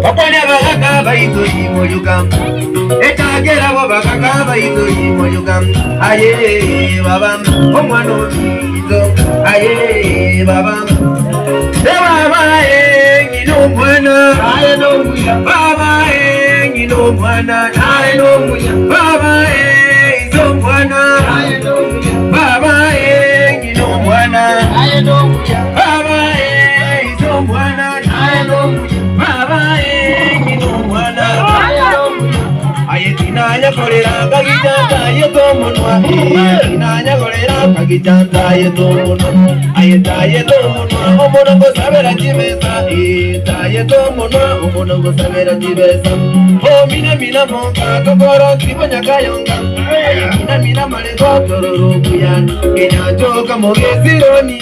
Opone bakaka baito imoyuka etagera bo bakaka baito imoyuka aye baba omwano bizo aye baba baba ngino mwana aye no muya baba ngino mwana aye no muya baba izo mwana aye no muya baba ngino mwana aye no muya baba izo mwana aye no muya baba ngino mwana aye tinanya kolera kagitanda yeto munwa tinanya kolera kagitanda yeto munwa aye tayeto munwa omono ngo sabera kibesa tayeto munwa omono ngo sabera kibesa o mina monga kokoro kibonya kayonga aye mina male kotororo kuyana enyajoka mogesironi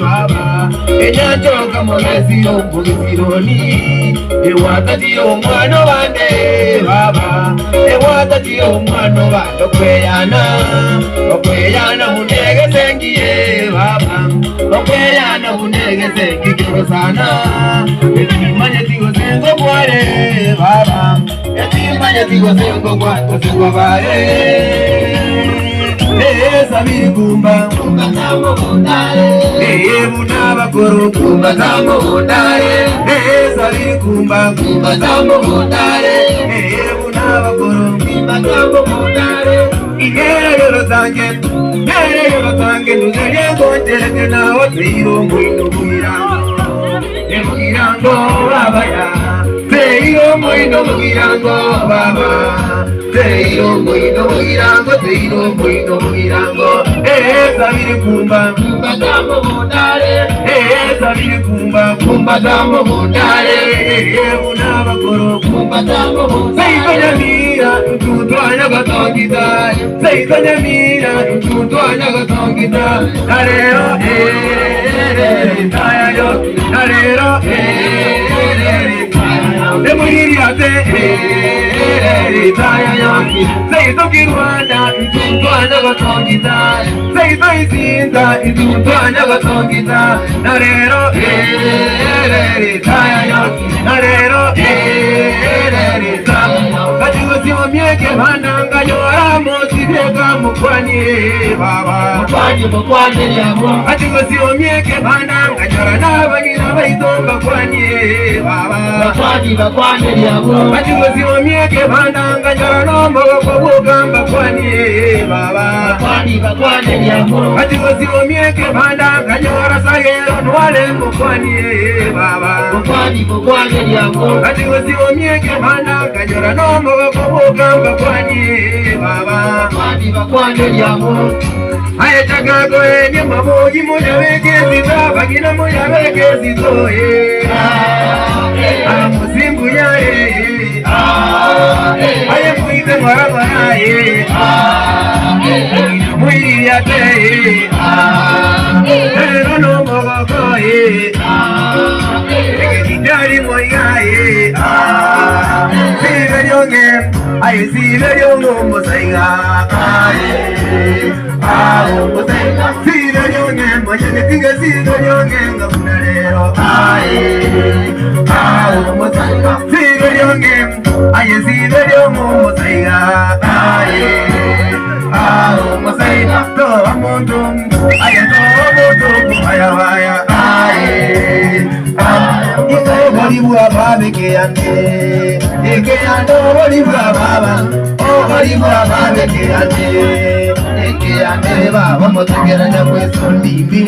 baba enyajoka mogesironi ewatati omwana bande baba ewatati omwana bando kweyana munege sengiye baba okweyana munege sengiye sana etimanye tigo sengo kware baba etimanye tigo sengo kware sabiri kumba tambo bundare muna bakoro kumba tambo bundare sabiri kumba tambo bundare muna bakoro kumba tambo bundare igero tange nuzeye kontere na otiro muito mugirango baba ya teiro muito mugirango baba teiro muito mugirango sabiri kumba tambo bundare sabiri kumba tambo bundare muna bakoro kumba tambo bundare Tutwanya gatongita, seitanya mira, tutwanya gatongita, narero taya yo, narero de muiriate taya yo, seito kirwanda, tutwanya gatongita, seito isinta, tutwanya gatongita, narero taya yo, narero mieke mananga yora mosibeka mukwani baba mukwani yamo atigo sio mieke mananga yora nabanyina baitomba kwani baba mukwani yamo atigo sio mieke mananga yora nombo kokugamba kwani baba mukwani yamo atigo sio mieke mananga yora sagero nwale mukwani baba mukwani yamo atigo sio mieke mananga yora nombo kokugamba kwani baba mukwani yamo aye chagago enye mamoji moja wekezi bagina moja wekezi toye musimbu yae aye muite marabara ye mwiri yate no mogoko ye ekitari moya ye aye sibe yongo mosaiga sibe yonge mojene tinga sibe yonge ngafunarero mosaiga sibe yonge aye sibe yongo mosaiga mosaiga to amondo aye to amondo aya Bolibua babe ke ande, eke ando bolibua baba, oh bolibua babe ke ande baba motegera na kweso bimbi,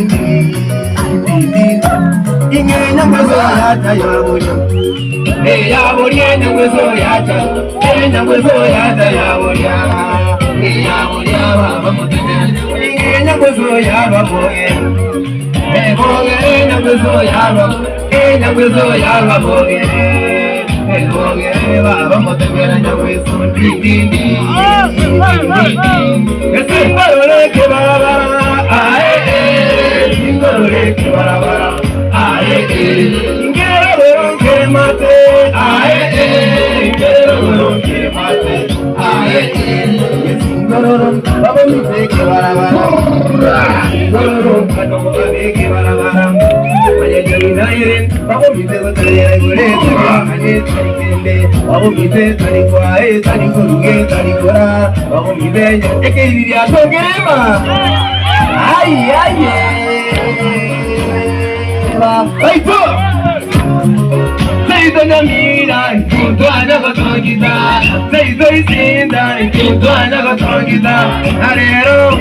inge na kweso yata ya bolio, ya bolia na kweso yata, na kweso yata ya bolia, ya bolia baba motegera, inge na kweso ya baboye, boye na kweso ya baboye. Na kwezo ya baboge, boge baba motegera na kwezo ndindi. Ese parole ke barabara, ae ingorore ke barabara, ae ingero ke mate, ae ingero ke mate, ae Zaidana mira, kutwana katongita. Zaidoi sinda, kutwana katongita. Arero,